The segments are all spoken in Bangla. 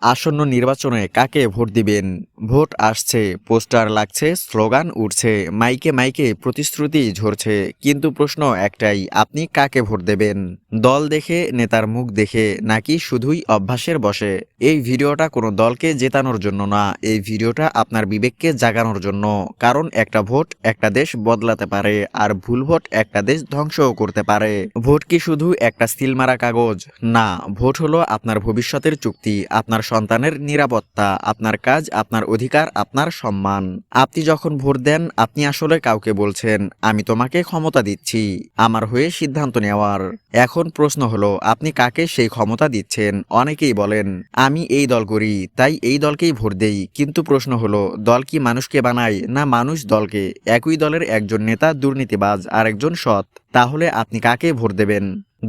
আসন্ন নির্বাচনে কাকে ভোট দিবেন? ভোট আসছে, পোস্টার লাগছে, স্লোগান উঠছে, মাইকে মাইকে প্রতিশ্রুতি ঝরছে, কিন্তু প্রশ্ন একটাই, আপনি কাকে ভোট দেবেন? দল দেখে, নেতার মুখ দেখে, নাকি শুধুই অভ্যাসের বশে? এই ভিডিওটা কোনো দলকে জেতানোর জন্য না, এই ভিডিওটা আপনার বিবেককে জাগানোর জন্য। কারণ একটা ভোট একটা দেশ বদলাতে পারে, আর ভুল ভোট একটা দেশ ধ্বংসও করতে পারে। ভোট কি শুধু একটা সিল মারা কাগজ? না, ভোট হলো আপনার ভবিষ্যতের চুক্তি, আপনার সন্তানের নিরাপত্তা, আপনার কাজ, আপনার অধিকার, আপনার সম্মান। আপনি যখন ভোট দেন, আপনি আসলে কাউকে বলছেন, আমি তোমাকে ক্ষমতা দিচ্ছি আমার হয়ে সিদ্ধান্ত নেওয়ার। এখন প্রশ্ন হলো, আপনি কাকে সেই ক্ষমতা দিচ্ছেন? অনেকেই বলেন, আমি এই দল করি তাই এই দলকেই ভোট দেই, কিন্তু প্রশ্ন হলো, দল কি মানুষকে বানায়, না মানুষ দলকে? একই দলের একজন নেতা দুর্নীতিবাজ আর একজন সৎ, তাহলে আপনি কাকে ভোট দেবেন?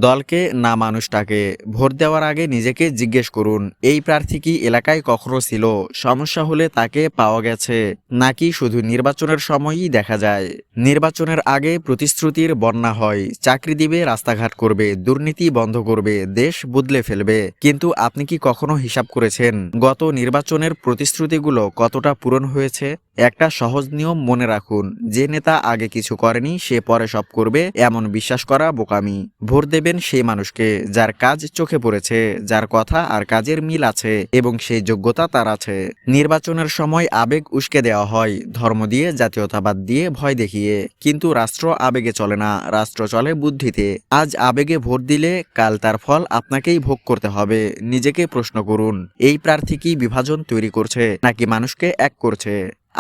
দলকে না মানুষটাকে? ভোট দেওয়ার আগে নিজেকে জিজ্ঞেস করুন, এই প্রার্থী কি এলাকায় কখনো ছিল? সমস্যা হলে তাকে পাওয়া গেছে, নাকি শুধু নির্বাচনের সময়ই দেখা যায়? নির্বাচনের আগে প্রতিশ্রুতির বন্যা হয়, চাকরি দিবে, রাস্তাঘাট করবে, দুর্নীতি বন্ধ করবে, দেশ বদলে ফেলবে, কিন্তু আপনি কি কখনো হিসাব করেছেন গত নির্বাচনের প্রতিশ্রুতিগুলো কতটা পূরণ হয়েছে? একটা সহজ নিয়ম মনে রাখুন, যে নেতা আগে কিছু করেনি সে পরে সব করবে, এমন বিশ্বাস করা বোকামি। ভোট দেবেন সেই মানুষকে যার কাজ চোখে পড়েছে, যার কথা আর কাজের মিল আছে এবং সেই যোগ্যতা তার আছে। নির্বাচনের সময় আবেগ উস্কে দেওয়া হয়, ধর্ম দিয়ে, জাতীয়তাবাদ দিয়ে, ভয় দেখিয়ে, কিন্তু রাষ্ট্র আবেগে চলে না, রাষ্ট্র চলে বুদ্ধিতে। আজ আবেগে ভোট দিলে কাল তার ফল আপনাকেই ভোগ করতে হবে। নিজেকে প্রশ্ন করুন, এই প্রার্থী কি বিভাজন তৈরি করছে নাকি মানুষকে এক করছে?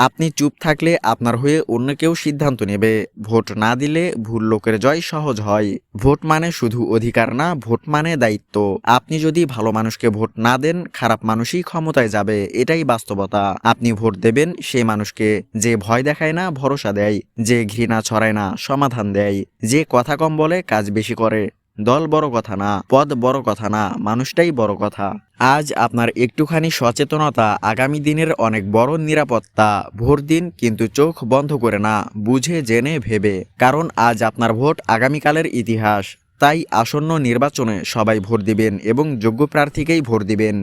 আপনি চুপ থাকলে আপনার হয়ে অন্য কেউ সিদ্ধান্ত নেবে। ভোট না দিলে ভুল লোকের জয় সহজ হয়। ভোট মানে শুধু অধিকার না, ভোট মানে দায়িত্ব। আপনি যদি ভালো মানুষকে ভোট না দেন, খারাপ মানুষই ক্ষমতায় যাবে, এটাই বাস্তবতা। আপনি ভোট দেবেন সেই মানুষকে যে ভয় দেখায় না, ভরসা দেয়, যে ঘৃণা ছড়ায় না, সমাধান দেয়, যে কথা কম বলে কাজ বেশি করে। দল বড় কথা না, পদ বড় কথা না, মানুষটাই বড় কথা। আজ আপনার একটুখানি সচেতনতা আগামী দিনের অনেক বড় নিরাপত্তা। ভোট দিন, কিন্তু চোখ বন্ধ করে না, বুঝে জেনে ভেবে। কারণ আজ আপনার ভোট আগামীকালের ইতিহাস। তাই আসন্ন নির্বাচনে সবাই ভোট দিবেন এবং যোগ্য প্রার্থীকেই ভোট দিবেন।